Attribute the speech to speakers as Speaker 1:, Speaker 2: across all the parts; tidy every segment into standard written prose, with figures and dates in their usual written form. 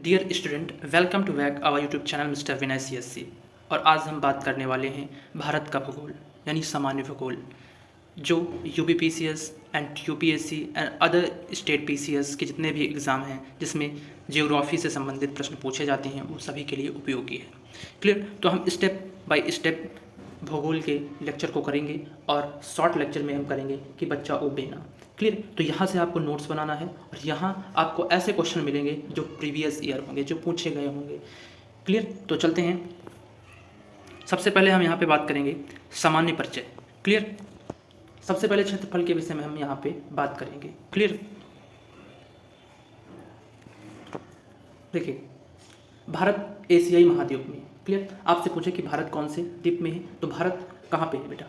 Speaker 1: Dear student, welcome to back our YouTube channel mister Vinay CSC। और आज हम बात करने वाले हैं भारत का भूगोल यानी सामान्य भूगोल, जो UPPCS and UPSC and other state PCS के जितने भी एग्ज़ाम हैं जिसमें जियोग्राफी से संबंधित प्रश्न पूछे जाते हैं वो सभी के लिए उपयोगी है। क्लियर? तो हम स्टेप बाय स्टेप भूगोल के लेक्चर को करेंगे और शॉर्ट लेक्चर में हम करेंगे कि बच्चा ओ बेना। क्लियर? तो यहाँ से आपको नोट्स बनाना है और यहाँ आपको ऐसे क्वेश्चन मिलेंगे जो प्रीवियस ईयर होंगे, जो पूछे गए होंगे। क्लियर? तो चलते हैं। सबसे पहले हम यहाँ पे बात करेंगे सामान्य परिचय। क्लियर? सबसे पहले क्षेत्रफल के विषय में हम यहाँ पे बात करेंगे। क्लियर? देखिए, भारत एशियाई महाद्वीप में। क्लियर? आपसे पूछे कि भारत कौन से द्वीप में है, तो भारत कहाँ पे है बेटा?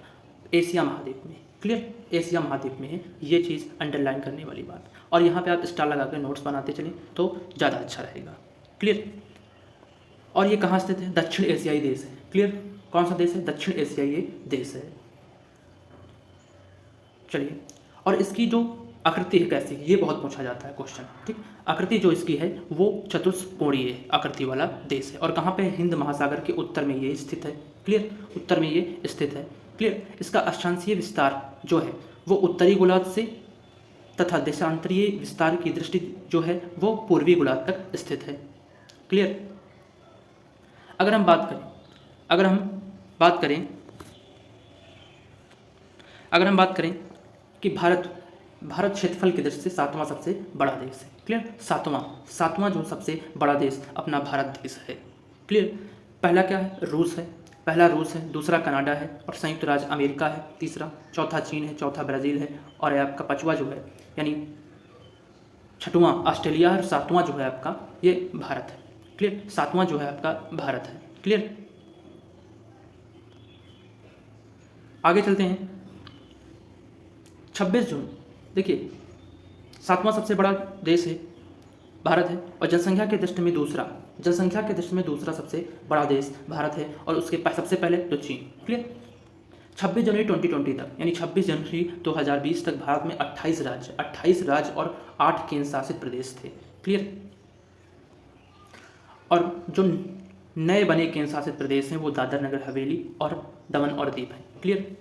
Speaker 1: एशिया महाद्वीप में। क्लियर? एशिया महाद्वीप में है। ये चीज़ अंडरलाइन करने वाली बात। और यहाँ पे आप स्टार लगा कर नोट्स बनाते चलें तो ज़्यादा अच्छा रहेगा। क्लियर? और ये कहाँ स्थित है? दक्षिण एशियाई देश है। क्लियर? कौन सा देश है? दक्षिण एशियाई देश है। चलिए, और इसकी जो आकृति है कैसी, ये बहुत पूछा जाता है क्वेश्चन। ठीक, आकृति जो इसकी है वो चतुष्कोणीय आकृति वाला देश है। और कहाँ पे? हिंद महासागर के उत्तर में ये स्थित है। क्लियर? उत्तर में ये स्थित है। क्लियर? इसका अक्षांशीय विस्तार जो है वो उत्तरी गोलार्ध से तथा देशांतरीय विस्तार की दृष्टि जो है वो पूर्वी गोलार्ध तक स्थित है। क्लियर? अगर हम बात करें अगर हम बात करें कि भारत क्षेत्रफल की दृष्टि से सातवां सबसे बड़ा देश है। क्लियर? सातवां जो सबसे बड़ा देश अपना भारत देश है। क्लियर? पहला क्या है? रूस है। पहला रूस है, दूसरा कनाडा है और संयुक्त राज्य अमेरिका है तीसरा, चौथा चीन है, चौथा ब्राज़ील है और आपका पांचवा जो है यानी छठवां ऑस्ट्रेलिया है और सातवां जो है आपका ये भारत है। क्लियर? सातवां जो है आपका भारत है। क्लियर? आगे चलते हैं। 26 जून, देखिए, सातवां सबसे बड़ा देश है भारत है और जनसंख्या के दृष्टि में दूसरा सबसे बड़ा देश भारत है और उसके सबसे पहले तो चीन। क्लियर? 26 जनवरी 2020 तक यानी 26 जनवरी 2020 तक भारत में 28 राज्य और 8 केंद्र शासित प्रदेश थे। क्लियर? और जो नए बने केंद्र शासित प्रदेश हैं वो दादर नगर हवेली और दमन और दीव हैं। क्लियर?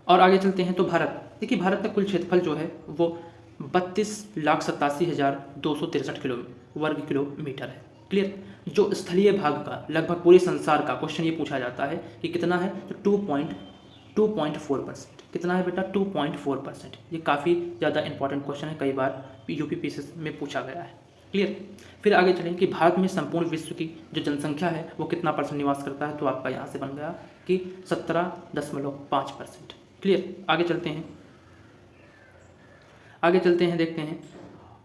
Speaker 1: और आगे चलते हैं तो भारत, देखिए, भारत का कुल क्षेत्रफल जो है वो 32,87,263 वर्ग किलोमीटर है। क्लियर? जो स्थलीय भाग का लगभग पूरे संसार का क्वेश्चन ये पूछा जाता है कि कितना है, तो 2.4%। कितना है बेटा? 2.4%। ये काफ़ी ज़्यादा इंपॉर्टेंट क्वेश्चन है, कई बार UPPCS में पूछा गया है। क्लियर? फिर आगे चलें कि भारत में संपूर्ण विश्व की जो जनसंख्या है वो कितना % निवास करता है, तो आपका यहाँ से बन गया कि 17.5%। क्लियर? आगे चलते हैं, देखते हैं।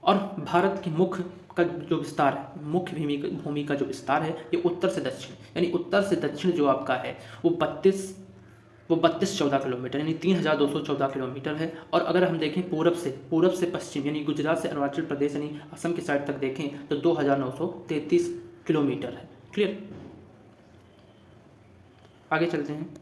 Speaker 1: और भारत की मुख्य का जो विस्तार है, मुख्य भूमि का जो विस्तार है ये उत्तर से दक्षिण यानी उत्तर से दक्षिण जो आपका है वो 3214 किलोमीटर यानी 3214 किलोमीटर है। और अगर हम देखें पूरब से पश्चिम यानी गुजरात से अरुणाचल प्रदेश यानी असम की साइड तक देखें तो 2933 किलोमीटर है। क्लियर? आगे चलते हैं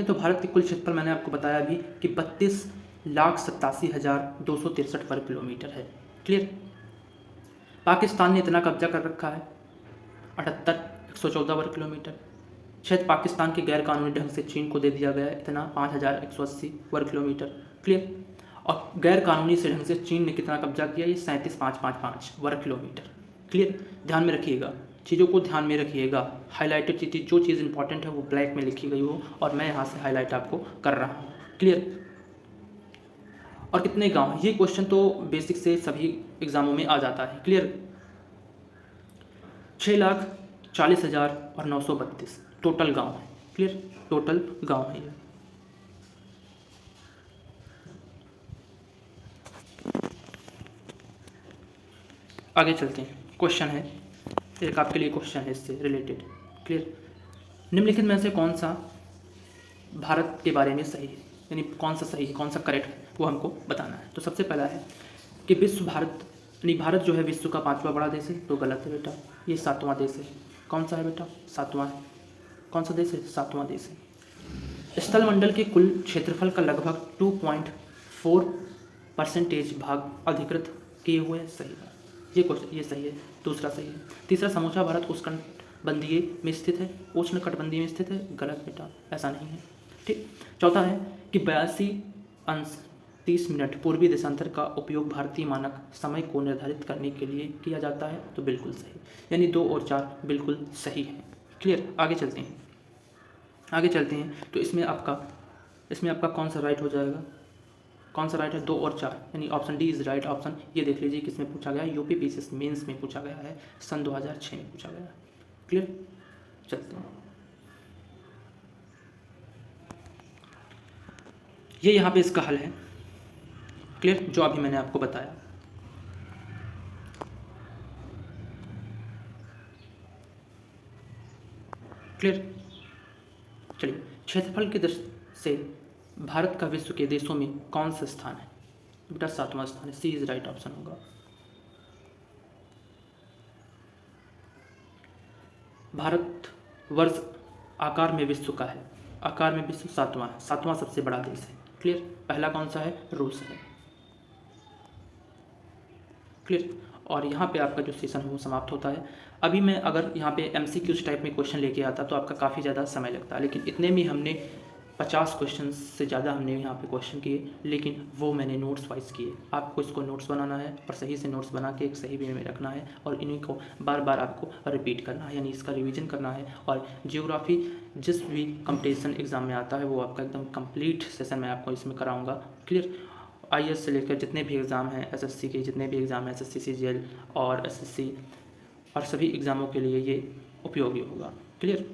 Speaker 1: तो भारत के कुल क्षेत्रफल मैंने आपको बताया अभी कि 32,87,263 वर्ग किलोमीटर है। क्लियर? पाकिस्तान ने इतना कब्जा कर रखा है 114 वर्ग किलोमीटर। क्षेत्र पाकिस्तान के गैर कानूनी ढंग से चीन को दे दिया गया है इतना 5,180 वर्ग किलोमीटर। क्लियर? और गैर कानूनी से ढंग से चीन ने कितना कब्जा किया, ये 37,555 वर्ग किलोमीटर। क्लियर? ध्यान में रखिएगा, चीज़ों को ध्यान में रखिएगा। हाईलाइटेड चीज़, जो चीज़ इंपॉर्टेंट है वो ब्लैक में लिखी गई हो और मैं यहाँ से हाईलाइट आपको कर रहा हूँ। क्लियर? और कितने गांव, ये क्वेश्चन तो बेसिक से सभी एग्जामों में आ जाता है। क्लियर? 6,40,932 टोटल गांव है। क्लियर? टोटल गांव है ये। आगे चलते हैं। क्वेश्चन है एक आपके लिए, क्वेश्चन है इससे रिलेटेड। क्लियर? निम्नलिखित में से कौन सा भारत के बारे में सही है, यानी कौन सा सही है, कौन सा करेक्ट है, वो हमको बताना है। तो सबसे पहला है कि भारत जो है विश्व का 5वां बड़ा देश है, तो गलत है बेटा, ये 7वां देश है। कौन सा है बेटा? 7वां है। कौन सा देश है? 7वां देश है। स्थलमंडल के कुल क्षेत्रफल का लगभग 2.4% भाग अधिकृत किए हुए हैं। सही है ये क्वेश्चन, ये सही है। दूसरा सही है। तीसरा, समूचा भारत उष्णकटिबंधीय में स्थित है। उष्णकटिबंधीय में स्थित है, गलत बेटा, ऐसा नहीं है। ठीक। चौथा है कि 82:30 पूर्वी देशांतर का उपयोग भारतीय मानक समय को निर्धारित करने के लिए किया जाता है। तो बिल्कुल सही, यानी 2 और 4 बिल्कुल सही है। क्लियर। आगे चलते हैं, आगे चलते हैं। तो इसमें आपका कौन सा राइट हो जाएगा? कौन सा राइट है? 2 और 4, यानी option D is right option. ये देख लीजिए किसमें पूछा गया है, यूपीपीसीएस मेंस में पूछा गया है, सन 2006 में पूछा गया है। क्लियर। चलते हैं, ये यहाँ पे इसका हल है। क्लियर, जो अभी मैंने आपको बताया। क्लियर। चलिए, क्षेत्रफल की दृष्टि से भारत का विश्व के देशों में कौन सा स्थान है? बेटा 7वां स्थान है, सी इज राइट ऑप्शन होगा। भारत वर्ष आकार में विश्व का है, आकार में विश्व 7वां है, 7वां सबसे बड़ा देश है। क्लियर। पहला कौन सा है? रूस है। क्लियर। और यहाँ पे आपका जो सेशन है वो समाप्त होता है। अभी मैं अगर यहाँ पे MCQs टाइप में क्वेश्चन लेके आता तो आपका काफ़ी ज़्यादा समय लगता, लेकिन इतने में हमने 50 क्वेश्चन से ज़्यादा हमने यहाँ पे क्वेश्चन किए, लेकिन वो मैंने नोट्स वाइज किए। आपको इसको नोट्स बनाना है और सही से नोट्स बना के एक सही वे में रखना है और इन्हीं को बार बार आपको रिपीट करना है, यानी इसका रिवीजन करना है। और जियोग्राफी जिस भी कंपटीशन एग्ज़ाम में आता है वो आपका एकदम कंप्लीट सेशन मैं आपको इसमें कराऊँगा। क्लियर। IAS से लेकर जितने भी एग्ज़ाम हैं, SSC के जितने भी एग्ज़ाम हैं, SSC CGL और SSC और सभी एग्ज़ामों के लिए ये उपयोगी होगा। क्लियर।